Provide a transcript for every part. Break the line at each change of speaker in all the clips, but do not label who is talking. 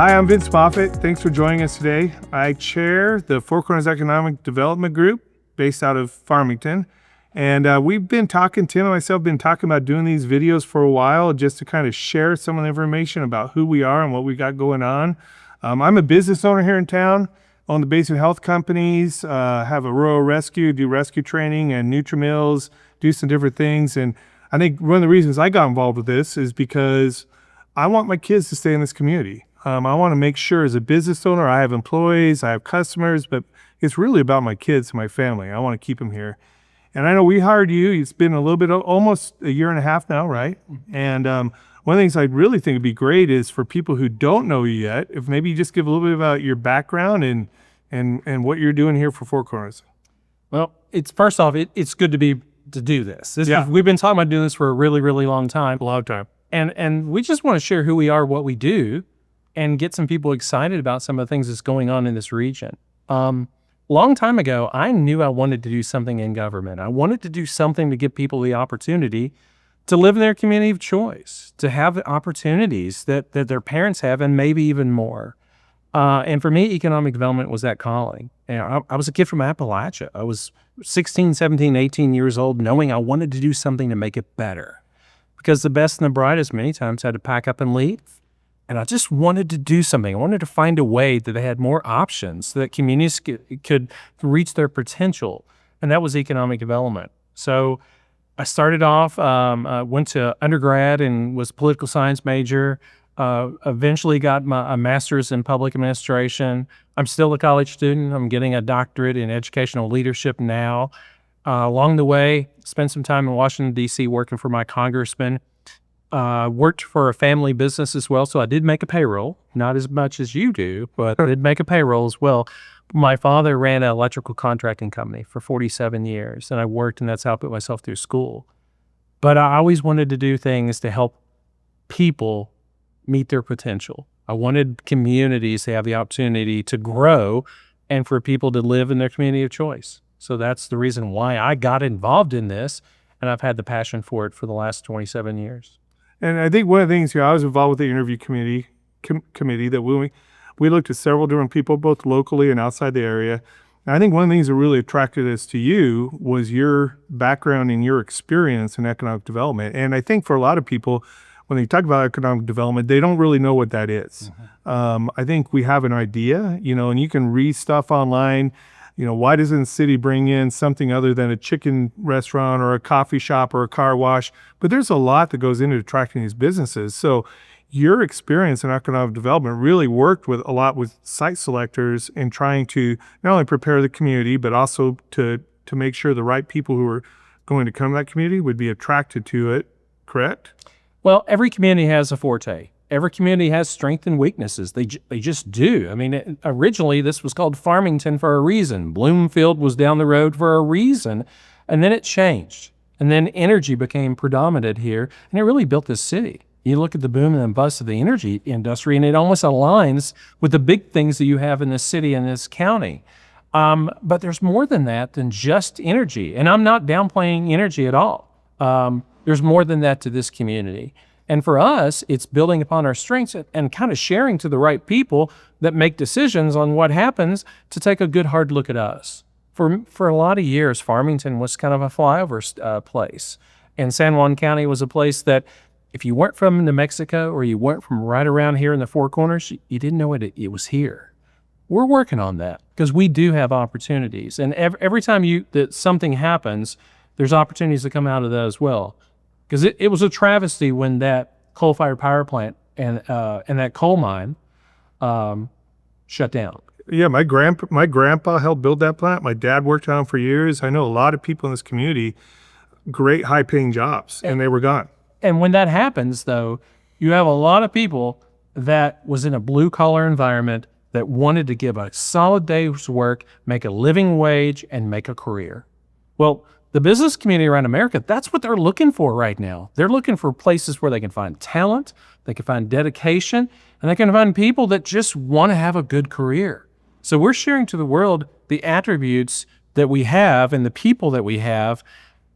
Hi, I'm Vince Moffitt. Thanks for joining us today. I chair the Four Corners Economic Development Group based out of Farmington. And we've been talking, Tim and myself have been talking about doing these videos for a while just to kind of share some of the information about who we are and what we got going on. I'm a business owner here in town, own the Basin Health Companies, have a rural rescue, do rescue training and Nutri-Mills, do some different things. And I think one of the reasons I got involved with this is because I want my kids to stay in this community. I want to make sure as a business owner, I have employees, I have customers, but it's really about my kids and my family. I want to keep them here. And I know we hired you. It's been a little bit, almost a year and a half now, right? And one of the things I really think would be great is for people who don't know you yet, if maybe you just give a little bit about your background and what you're doing here for Four Corners.
Well, it's first off, it's good to do this. We've been talking about doing this for a really, really long time.
A long time.
And we just want to share who we are, what we do, and get some people excited about some of the things that's going on in this region. Long time ago, I knew I wanted to do something in government. I wanted to do something to give people the opportunity to live in their community of choice, to have the opportunities that their parents have, and maybe even more. And for me, economic development was that calling. And I was a kid from Appalachia. I was 16, 17, 18 years old, knowing I wanted to do something to make it better. Because the best and the brightest many times had to pack up and leave. And I just wanted to do something. I wanted to find a way that they had more options so that communities could reach their potential. And that was economic development. So I started off, went to undergrad and was a political science major, eventually got a master's in public administration. I'm still a college student. I'm getting a doctorate in educational leadership now. Along the way, spent some time in Washington, D.C. working for my congressman. Worked for a family business as well, so I did make a payroll, not as much as you do, but I did make a payroll as well. My father ran an electrical contracting company for 47 years, and I worked, and that's how I put myself through school. But I always wanted to do things to help people meet their potential. I wanted communities to have the opportunity to grow and for people to live in their community of choice. So that's the reason why I got involved in this, and I've had the passion for it for the last 27 years.
And I think one of the things here, I was involved with the interview committee that we looked at several different people, both locally and outside the area. And I think one of the things that really attracted us to you was your background and your experience in economic development. And I think for a lot of people, when they talk about economic development, they don't really know what that is. Mm-hmm. I think we have an idea, and you can read stuff online. Why doesn't the city bring in something other than a chicken restaurant or a coffee shop or a car wash? But there's a lot that goes into attracting these businesses. So your experience in economic development really worked with a lot with site selectors in trying to not only prepare the community, but also to make sure the right people who are going to come to that community would be attracted to it, correct?
Well, every community has a forte. Every community has strengths and weaknesses. They just do. I mean, originally this was called Farmington for a reason. Bloomfield was down the road for a reason, and then it changed. And then energy became predominant here, and it really built this city. You look at the boom and bust of the energy industry, and it almost aligns with the big things that you have in this city and this county. But there's more than that, than just energy. And I'm not downplaying energy at all. There's more than that to this community. And for us, it's building upon our strengths and kind of sharing to the right people that make decisions on what happens to take a good hard look at us. For a lot of years, Farmington was kind of a flyover place. And San Juan County was a place that if you weren't from New Mexico or you weren't from right around here in the Four Corners, you didn't know it was here. We're working on that because we do have opportunities. And every time that something happens, there's opportunities that come out of that as well. Because it was a travesty when that coal-fired power plant and that coal mine shut down.
Yeah, my grandpa helped build that plant. My dad worked on it for years. I know a lot of people in this community, great high-paying jobs, and they were gone.
And when that happens, though, you have a lot of people that was in a blue-collar environment that wanted to give a solid day's work, make a living wage, and make a career. Well, the business community around America, that's what they're looking for right now. They're looking for places where they can find talent, they can find dedication, and they can find people that just want to have a good career. So we're sharing to the world the attributes that we have and the people that we have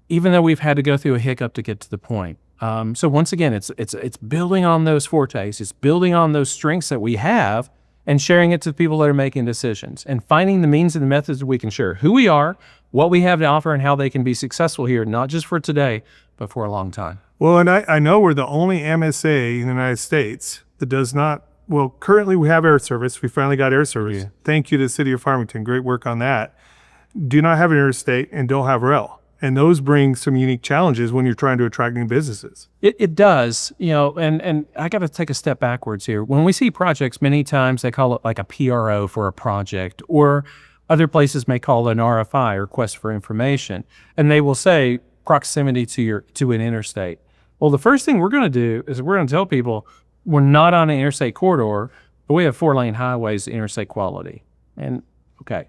even though we've had to go through a hiccup to get to the point. So once again, it's building on those fortes, it's building on those strengths that we have and sharing it to the people that are making decisions and finding the means and the methods that we can share who we are, what we have to offer, and how they can be successful here, not just for today, but for a long time.
Well, and I know we're the only MSA in the United States that does not, well, currently we have air service. We finally got air service.
Yeah.
Thank you to the city of Farmington. Great work on that. Do not have an interstate and don't have rail. And those bring some unique challenges when you're trying to attract new businesses.
It does, and I got to take a step backwards here. When we see projects, many times they call it like a PRO for a project, or other places may call it an RFI, request for information, and they will say proximity to an interstate. Well, the first thing we're going to do is we're going to tell people we're not on an interstate corridor, but we have 4-lane highways, interstate quality, and okay.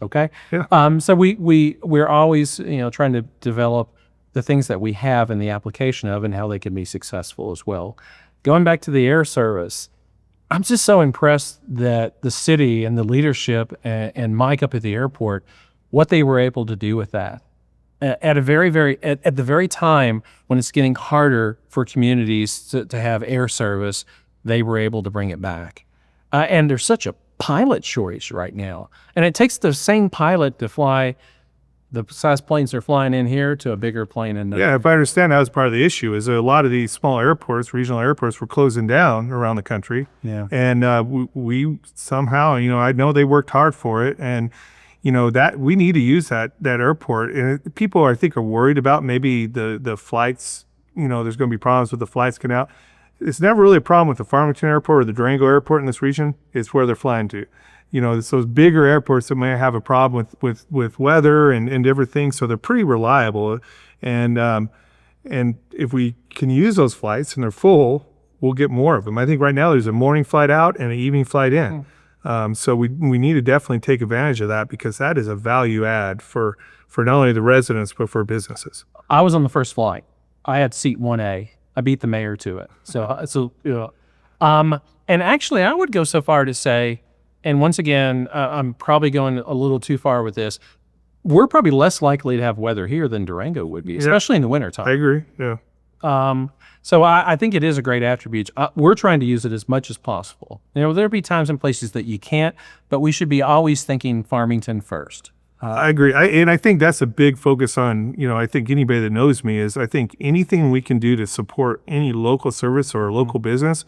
Okay.
Yeah.
So we're always trying to develop the things that we have in the application of and how they can be successful as well. Going back to the air service, I'm just so impressed that the city and the leadership and Mike up at the airport, what they were able to do with that at the very time when it's getting harder for communities to have air service, they were able to bring it back. And there's such a pilot shortage right now. And it takes the same pilot to fly the size planes they're flying in here to a bigger plane.
Yeah, if I understand, that was part of the issue, is a lot of these small airports, regional airports, were closing down around the country.
Yeah.
And we somehow, I know they worked hard for it. And, that we need to use that airport. And people, I think, are worried about maybe the flights, there's going to be problems with the flights getting out. It's never really a problem with the Farmington Airport or the Durango Airport in this region. It's where they're flying to. It's those bigger airports that may have a problem with weather and different things. So they're pretty reliable. And if we can use those flights and they're full, we'll get more of them. I think right now there's a morning flight out and an evening flight in. So we need to definitely take advantage of that, because that is a value add for not only the residents, but for businesses.
I was on the first flight. I had seat 1A. I beat the mayor to it. And actually, I would go so far to say, and once again, I'm probably going a little too far with this, we're probably less likely to have weather here than Durango would be, especially in the wintertime.
I agree, yeah.
So I think it is a great attribute. We're trying to use it as much as possible. There'll be times and places that you can't, but we should be always thinking Farmington first.
I agree. I think that's a big focus on, I think anybody that knows me is, I think anything we can do to support any local service or local business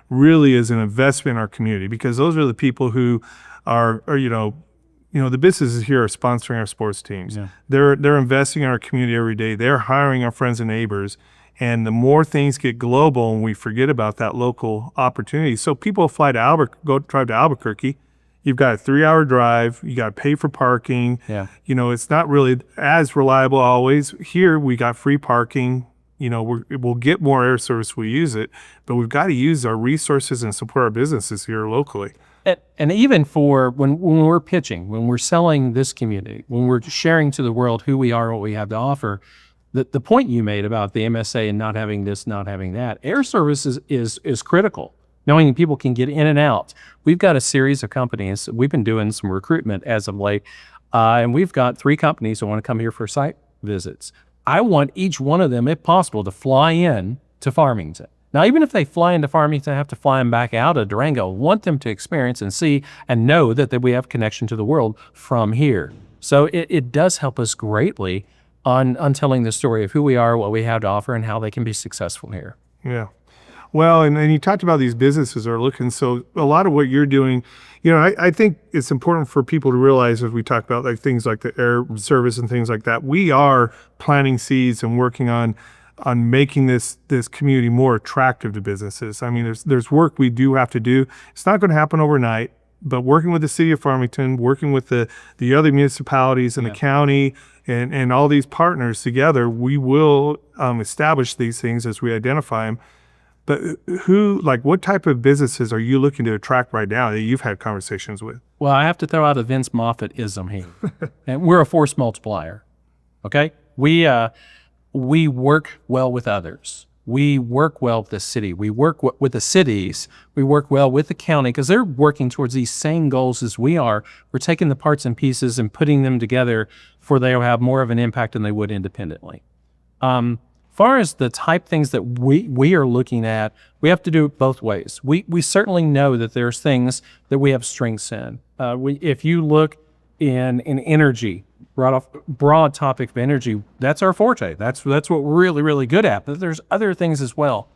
really is an investment in our community, because those are the people who are the businesses here are sponsoring our sports teams.
Yeah.
They're investing in our community every day. They're hiring our friends and neighbors. And the more things get global and we forget about that local opportunity. So people fly to drive to Albuquerque. You've got a 3-hour drive. You got to pay for parking.
Yeah.
It's not really as reliable always. Here we got free parking. We'll get more air service. We use it, but we've got to use our resources and support our businesses here locally.
And even for when we're pitching, when we're selling this community, when we're sharing to the world who we are, what we have to offer, the point you made about the MSA and not having this, not having that, air service is critical. Knowing people can get in and out. We've got a series of companies. We've been doing some recruitment as of late, and we've got 3 companies that want to come here for site visits. I want each one of them, if possible, to fly in to Farmington. Now, even if they fly into Farmington, have to fly them back out of Durango, want them to experience and see and know that we have connection to the world from here. So it does help us greatly on telling the story of who we are, what we have to offer, and how they can be successful here.
Yeah. Well, and you talked about these businesses are looking, so a lot of what you're doing, I think it's important for people to realize, as we talk about like things like the air service and things like that, we are planting seeds and working on making this community more attractive to businesses. I mean, there's work we do have to do. It's not going to happen overnight, but working with the city of Farmington, working with the other municipalities and the county and all these partners together, we will establish these things as we identify them. But what type of businesses are you looking to attract right now that you've had conversations with?
Well, I have to throw out a Vince Moffitt-ism here. And we're a force multiplier, okay? We work well with others. We work well with the city. We work with the cities. We work well with the county because they're working towards these same goals as we are. We're taking the parts and pieces and putting them together for they'll have more of an impact than they would independently. Far as the type things that we are looking at, we have to do it both ways. We certainly know that there's things that we have strengths in. If you look in energy, broad topic of energy, that's our forte. That's what we're really, really good at. But there's other things as well.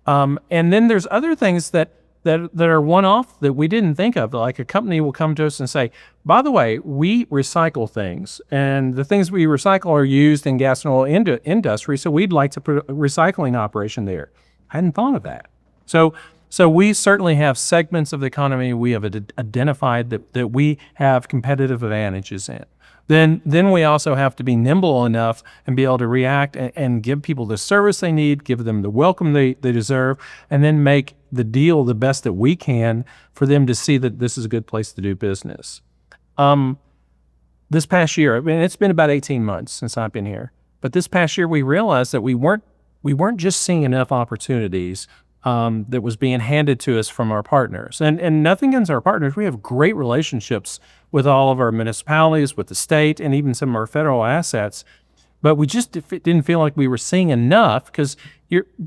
And then there's other things that are one-off that we didn't think of. Like a company will come to us and say, by the way, we recycle things, and the things we recycle are used in gas and oil industry, so we'd like to put a recycling operation there. I hadn't thought of that. So we certainly have segments of the economy we have identified that we have competitive advantages in. Then we also have to be nimble enough and be able to react and give people the service they need, give them the welcome they deserve, and then make the deal the best that we can for them to see that this is a good place to do business. This past year, I mean, it's been about 18 months since I've been here, but this past year we realized that we weren't just seeing enough opportunities that was being handed to us from our partners. And nothing against our partners. We have great relationships with all of our municipalities, with the state, and even some of our federal assets. But we just didn't feel like we were seeing enough because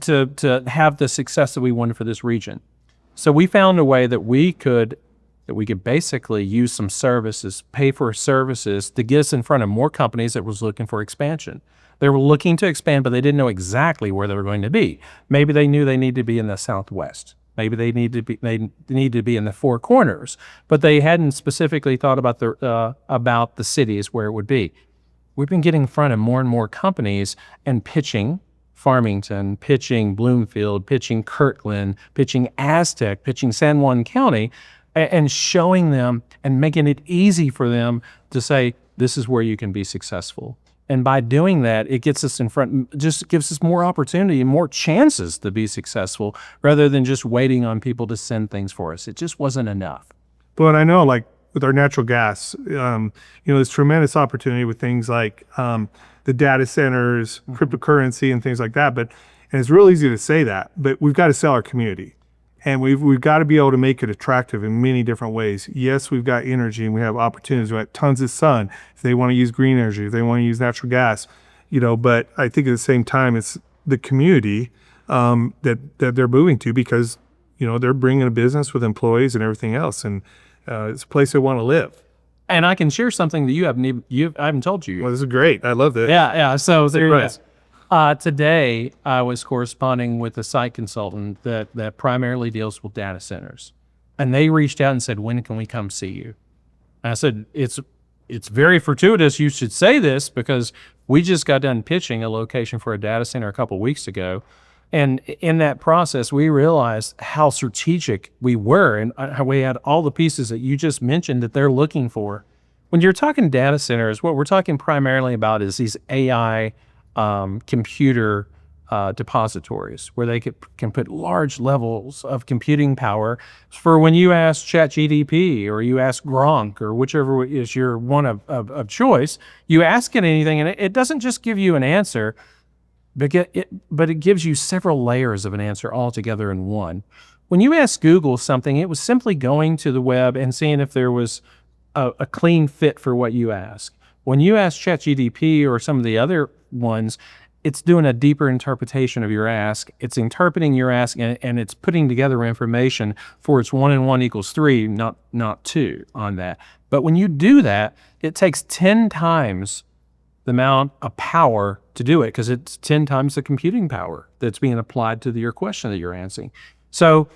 to have the success that we wanted for this region. So we found a way that we could basically use some services, pay for services to get us in front of more companies that was looking for expansion. They were looking to expand, but they didn't know exactly where they were going to be. Maybe they knew they needed to be in the Southwest. Maybe they need to be in the Four Corners, but they hadn't specifically thought about the cities where it would be. We've been getting in front of more and more companies and pitching Farmington, pitching Bloomfield, pitching Kirtland, pitching Aztec, pitching San Juan County, and showing them and making it easy for them to say, this is where you can be successful. And by doing that, it gets us in front, just gives us more opportunity and more chances to be successful rather than just waiting on people to send things for us. It just wasn't enough.
But I know, like with our natural gas, there's tremendous opportunity with things like the data centers, cryptocurrency, and things like that. And it's real easy to say that, but we've got to sell our community. And we've got to be able to make it attractive in many different ways. Yes, we've got energy and we have opportunities. We have tons of sun. If they want to use green energy, if they want to use natural gas, but I think at the same time, it's the community that they're moving to because, they're bringing a business with employees and everything else. And it's a place they want to live.
And I can share something that I haven't told you.
Well, this is great. I love this.
Yeah. So there you go. Today, I was corresponding with a site consultant that primarily deals with data centers. And they reached out and said, when can we come see you? And I said, it's very fortuitous you should say this because we just got done pitching a location for a data center a couple weeks ago. And in that process, we realized how strategic we were and how we had all the pieces that you just mentioned that they're looking for. When you're talking data centers, what we're talking primarily about is these AI computer depositories where they can put large levels of computing power for when you ask ChatGPT or you ask Gronk or whichever is your one of choice, you ask it anything and it doesn't just give you an answer, but it gives you several layers of an answer all together in one. When you ask Google something, it was simply going to the web and seeing if there was a clean fit for what you ask. When you ask ChatGPT or some of the other ones, it's doing a deeper interpretation of your ask. It's interpreting your ask and it's putting together information for its 1 and 1 equals 3, not 2 on that. But when you do that, it takes 10 times the amount of power to do it because it's 10 times the computing power that's being applied to your question that you're answering. So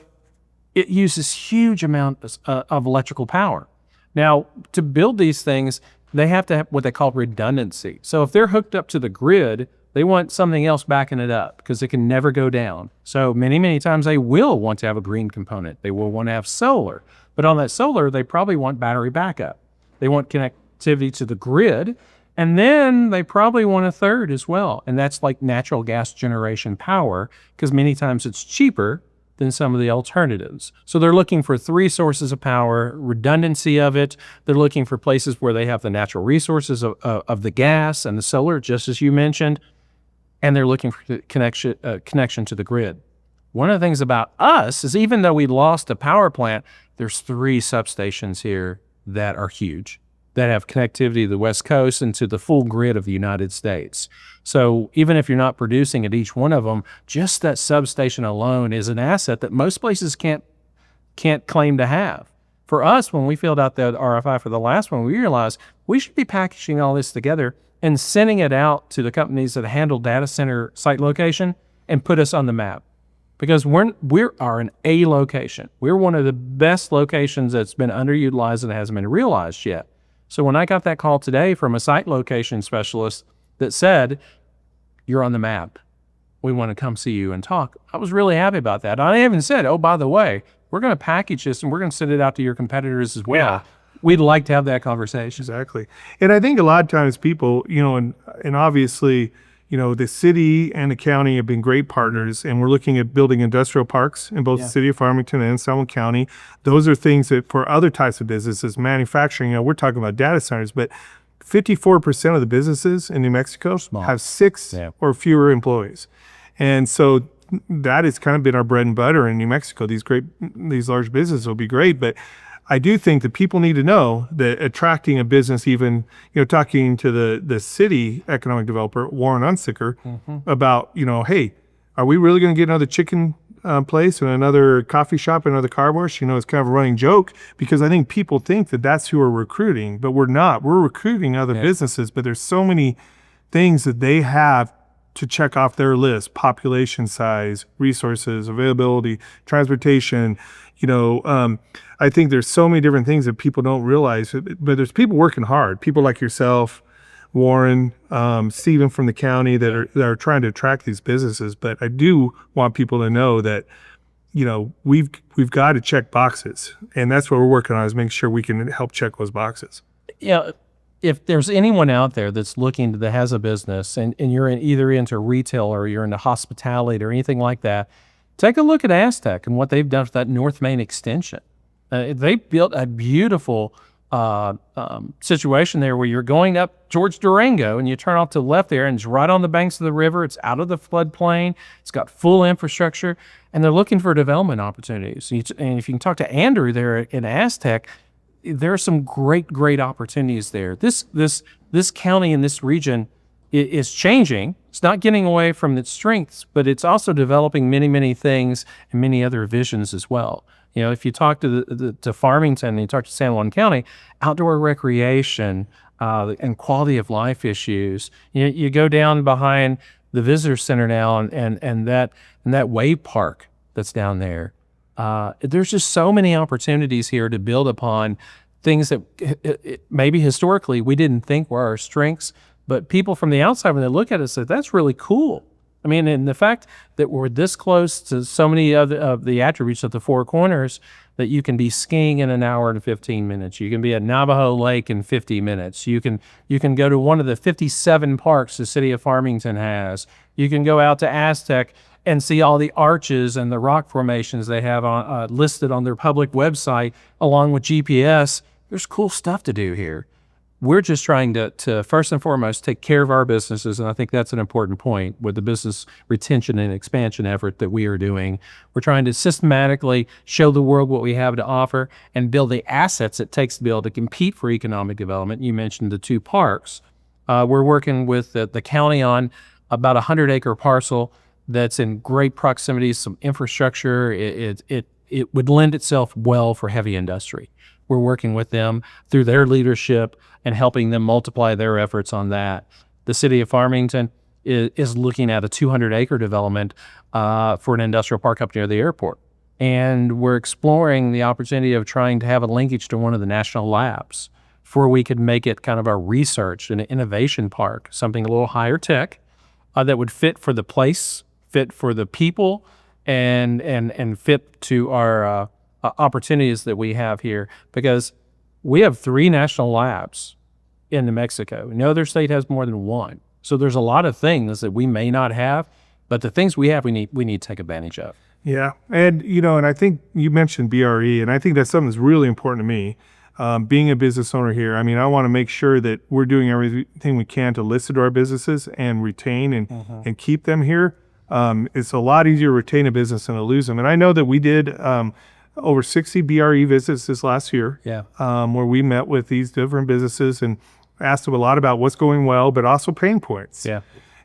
it uses huge amounts of electrical power. Now, to build these things, they have to have what they call redundancy. So if they're hooked up to the grid, they want something else backing it up because it can never go down. So many, many times they will want to have a green component. They will want to have solar. But on that solar, they probably want battery backup. They want connectivity to the grid. And then they probably want a third as well. And that's like natural gas generation power because many times it's cheaper than some of the alternatives. So they're looking for 3 sources of power, redundancy of it. They're looking for places where they have the natural resources of the gas and the solar, just as you mentioned. and they're looking for the connection to the grid. One of the things about us is even though we lost a power plant, there's 3 substations here that are huge, that have connectivity to the West Coast and to the full grid of the United States. So even if you're not producing at each one of them, just that substation alone is an asset that most places can't claim to have. For us, when we filled out the RFI for the last one, we realized we should be packaging all this together and sending it out to the companies that handle data center site location and put us on the map. Because we are an A location. We're one of the best locations that's been underutilized and hasn't been realized yet. So when I got that call today from a site location specialist that said, you're on the map, we want to come see you and talk, I was really happy about that. I even said, oh, by the way, we're going to package this and we're going to send it out to your competitors as well.
Yeah.
We'd like to have that conversation.
Exactly. And I think a lot of times people, and obviously, the city and the county have been great partners, and we're looking at building industrial parks in both the city of Farmington and Sullivan County. Those are things that for other types of businesses, manufacturing, we're talking about data centers, but 54% of the businesses in New Mexico have 6 or fewer employees. And so that has kind of been our bread and butter in New Mexico. These large businesses will be great, but I do think that people need to know that attracting a business, even, talking to the city economic developer, Warren Unsicker, about, hey, are we really going to get another chicken place and another coffee shop and another car wash? It's kind of a running joke, because I think people think that that's who we're recruiting, but we're not. We're recruiting other businesses, but there's so many things that they have to check off their list: population size, resources, availability, transportation. I think there's so many different things that people don't realize, but there's people working hard, people like yourself, Warren, Stephen from the county that are trying to attract these businesses. But I do want people to know that, we've got to check boxes, and that's what we're working on, is making sure we can help check those boxes.
Yeah. If there's anyone out there that's looking, that has a business and you're either into retail or you're into hospitality or anything like that, take a look at Aztec and what they've done for that North Main extension. They built a beautiful situation there where you're going up towards Durango and you turn off to the left there and it's right on the banks of the river. It's out of the floodplain. It's got full infrastructure, and they're looking for development opportunities. And if you can talk to Andrew there in Aztec, there are some great opportunities there. This county and this region is changing. It's not getting away from its strengths, but it's also developing many things and many other visions as well. If you talk to Farmington and you talk to San Juan County, outdoor recreation and quality of life issues. You go down behind the visitor center now and that wave park that's down there. There's just so many opportunities here to build upon things that maybe historically we didn't think were our strengths, but people from the outside, when they look at it, say, that's really cool. I mean, and the fact that we're this close to so many of the attributes of the Four Corners, that you can be skiing in an hour and 15 minutes. You can be at Navajo Lake in 50 minutes. You can go to one of the 57 parks the city of Farmington has. You can go out to Aztec and see all the arches and the rock formations they have listed on their public website, along with GPS. There's cool stuff to do here. We're just trying to first and foremost take care of our businesses, and I think that's an important point with the business retention and expansion effort that we are doing. We're trying to systematically show the world what we have to offer and build the assets it takes to be able to compete for economic development. You mentioned the 2 parks. We're working with the county on about a 100-acre parcel that's in great proximity, some infrastructure. It would lend itself well for heavy industry. We're working with them through their leadership and helping them multiply their efforts on that. The city of Farmington is looking at a 200-acre development for an industrial park up near the airport. And we're exploring the opportunity of trying to have a linkage to one of the national labs where we could make it kind of a research and innovation park, something a little higher tech that would fit for the place, fit for the people, and fit to our opportunities that we have here, because we have 3 national labs in New Mexico. No other state has more than 1. So there's a lot of things that we may not have, but the things we have, we need to take advantage of.
Yeah. And, and I think you mentioned BRE, and I think that's something that's really important to me. being a business owner here, I mean, I want to make sure that we're doing everything we can to listen to our businesses and retain and keep them here. It's a lot easier to retain a business than to lose them. And I know that we did over 60 BRE visits this last year, where we met with these different businesses and asked them a lot about what's going well, but also pain points.
Yeah.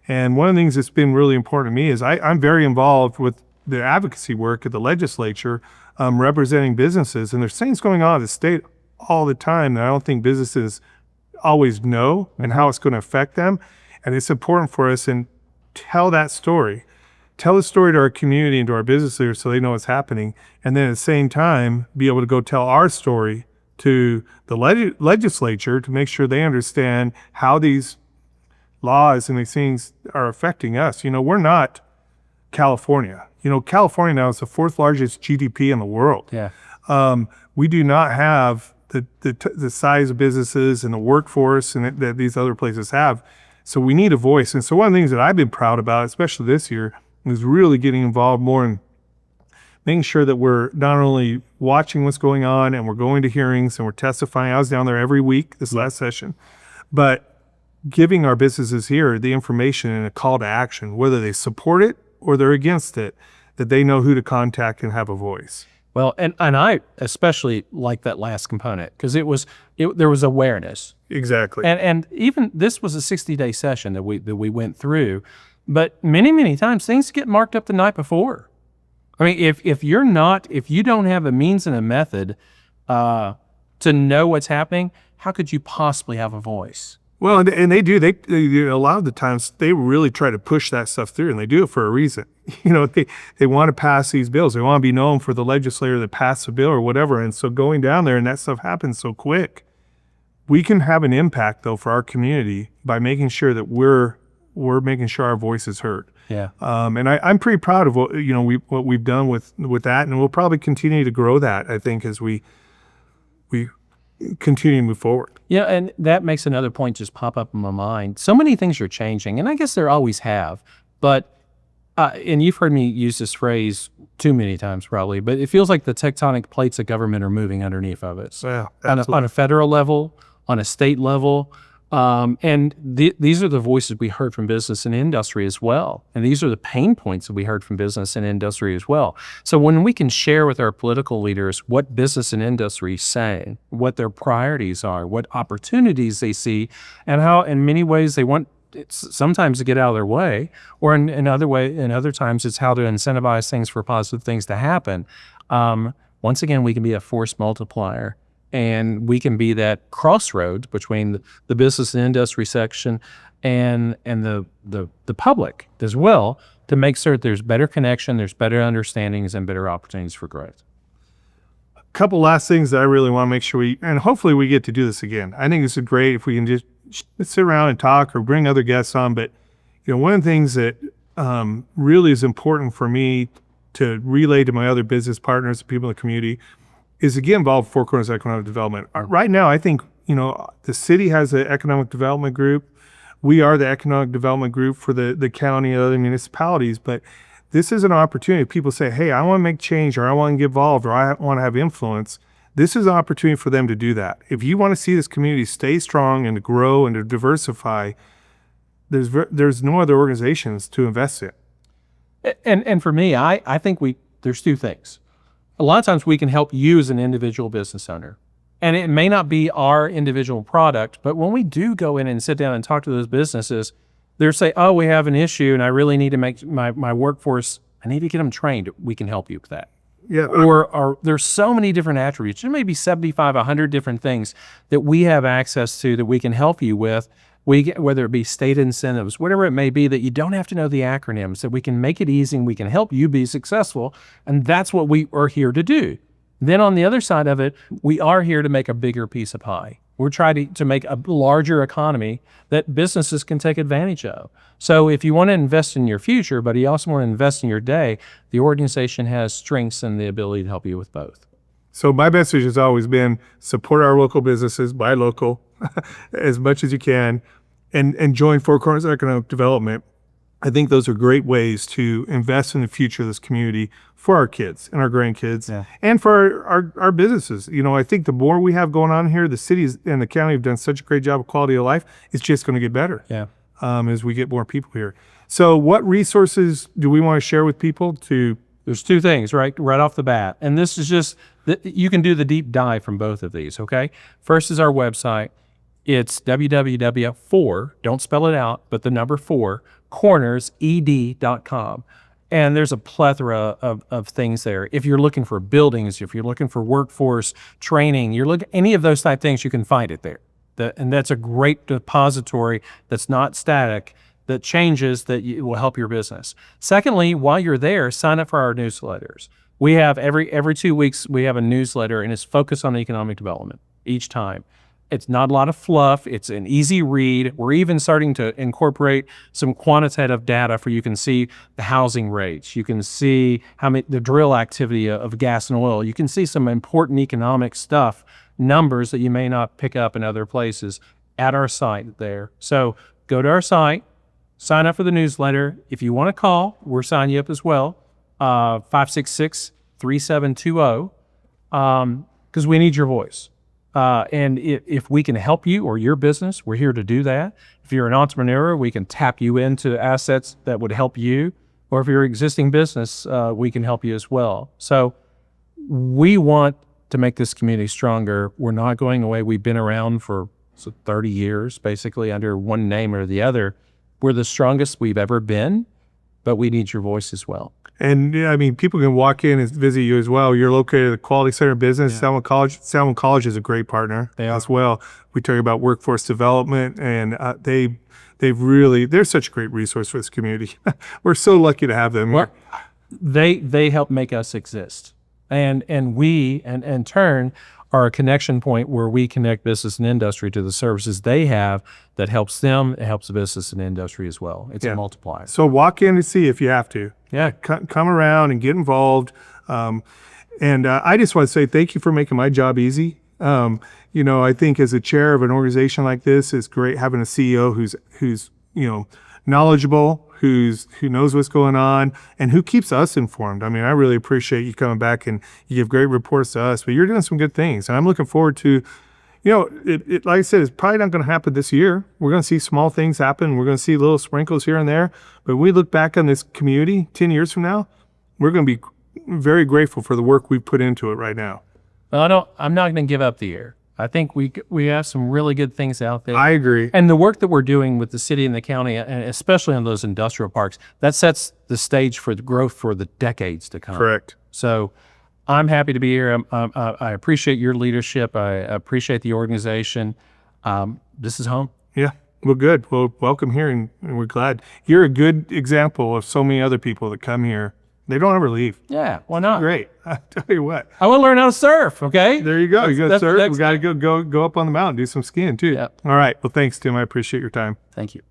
And one of the things that's been really important to me is I'm very involved with the advocacy work at the legislature, representing businesses. And there's things going on at the state all the time that I don't think businesses always know and how it's going to affect them. And it's important for us to tell that story. Tell the story to our community and to our business leaders so they know what's happening. And then at the same time, be able to go tell our story to the legislature to make sure they understand how these laws and these things are affecting us. We're not California. California now is the 4th largest GDP in the world.
Yeah.
We do not have the size of businesses and the workforce that these other places have. So we need a voice. And so one of the things that I've been proud about, especially this year, is really getting involved more in making sure that we're not only watching what's going on and we're going to hearings and we're testifying. I was down there every week this last session, but giving our businesses here the information and a call to action, whether they support it or they're against it, that they know who to contact and have a voice.
Well, and I especially like that last component because there was awareness.
Exactly.
And even this was a 60-day session that we went through, but many times things get marked up the night before. I mean, if you don't have a means and a method to know what's happening, how could you possibly have a voice?
Well, and they do. They a lot of the times they really try to push that stuff through, and they do it for a reason. They want to pass these bills. They want to be known for the legislator that passed the bill or whatever. And so going down there and that stuff happens so quick. We can have an impact though for our community by making sure that we're making sure our voice is heard.
Yeah.
And I'm pretty proud of what we've done with that, and we'll probably continue to grow that. I think as we continue to move forward.
Yeah, and that makes another point just pop up in my mind. So many things are changing, and I guess there always have. But and you've heard me use this phrase too many times probably, but it feels like the tectonic plates of government are moving underneath of us.
Yeah,
on a federal level, on a state level. And these are the voices we heard from business and industry as well. And these are the pain points that we heard from business and industry as well. So when we can share with our political leaders what business and industry is saying, what their priorities are, what opportunities they see, and how in many ways they want sometimes to get out of their way, or in other times it's how to incentivize things for positive things to happen. Once again, we can be a force multiplier. And we can be that crossroads between the business and industry section and the public as well to make sure that there's better connection, there's better understandings, and better opportunities for growth.
A couple last things that I really want to make sure and hopefully we get to do this again. I think this is great if we can just sit around and talk or bring other guests on. But one of the things that really is important for me to relay to my other business partners, people in the community, is to get involved with Four Corners Economic Development. Right now, I think, the city has an economic development group. We are the economic development group for the county and other municipalities, but this is an opportunity. People say, hey, I want to make change, or I want to get involved, or I want to have influence. This is an opportunity for them to do that. If you want to see this community stay strong and to grow and to diversify, there's no other organizations to invest in.
And for me, I think there's two things. A lot of times we can help you as an individual business owner. And it may not be our individual product, but when we do go in and sit down and talk to those businesses, they're saying, oh, we have an issue and I really need to make my workforce, I need to get them trained. We can help you with that.
Yeah.
Or there's so many different attributes. There may be 75, 100 different things that we have access to that we can help you with. Whether it be state incentives, whatever it may be, that you don't have to know the acronyms, that we can make it easy and we can help you be successful. And that's what we are here to do. Then on the other side of it, we are here to make a bigger piece of pie. We're trying to make a larger economy that businesses can take advantage of. So if you want to invest in your future, but you also want to invest in your day, the organization has strengths and the ability to help you with both.
So my message has always been support our local businesses, buy local as much as you can, and join Four Corners Economic Development. I think those are great ways to invest in the future of this community for our kids and our grandkids and for our businesses. You know, I think the more we have going on here, the cities and the county have done such a great job of quality of life. It's just going to get better as we get more people here. So what resources do we want to share with people to?
There's two things right off the bat. And this is just, you can do the deep dive from both of these, okay? First is our website. It's www.4, don't spell it out, but the number 4, cornersed.com. And there's a plethora of things there. If you're looking for buildings, if you're looking for workforce training, you're looking any of those type things, you can find it there. And that's a great depository that's not static, that changes, that will help your business. Secondly, while you're there, sign up for our newsletters. We have every 2 weeks, we have a newsletter, and it's focused on economic development each time. It's not a lot of fluff. It's an easy read. We're even starting to incorporate some quantitative data for you can see the housing rates. You can see the drill activity of gas and oil. You can see some important economic stuff, numbers that you may not pick up in other places at our site there. So go to our site, sign up for the newsletter. If you want to call, we'll sign you up as well, 566-3720, because we need your voice. And if we can help you or your business, we're here to do that. If you're an entrepreneur, we can tap you into assets that would help you. Or if you're an existing business, we can help you as well. So we want to make this community stronger. We're not going away. We've been around for 30 years, basically under one name or the other. We're the strongest we've ever been, but we need your voice as well.
And I mean, people can walk in and visit you as well. You're located at the Quality Center of Business. Salmon College. Salmon College is a great partner as well. We talk about workforce development, and they're such a great resource for this community. We're so lucky to have them.
Well, they help make us exist, and we in turn are a connection point where we connect business and industry to the services they have that helps them. It helps the business and industry as well. It's a multiplier.
So walk in and see if you have to.
Yeah,
come around and get involved. And I just want to say thank you for making my job easy. You know, I think as a chair of an organization like this, it's great having a CEO who's knowledgeable, who knows what's going on, and who keeps us informed. I mean, I really appreciate you coming back, and you give great reports to us. But you're doing some good things, and I'm looking forward to. You know, it like I said, it's probably not going to happen this year. We're going to see small things happen. We're going to see little sprinkles here and there. But when we look back on this community 10 years from now, we're going to be very grateful for the work we've put into it right now.
Well, I'm not going to give up the year. I think we have some really good things out there.
I agree.
And the work that we're doing with the city and the county, and especially on those industrial parks, that sets the stage for the growth for the decades to come.
Correct.
So I'm happy to be here. I appreciate your leadership. I appreciate the organization. This is home.
Yeah. Well, good. Well, welcome here, and we're glad. You're a good example of so many other people that come here. They don't ever leave.
Yeah, why not?
Great. I tell you what.
I want to learn how to surf, okay?
There you go. You got to surf. We got to go up on the mountain, do some skiing too.
Yep.
All right. Well, thanks, Tim. I appreciate your time.
Thank you.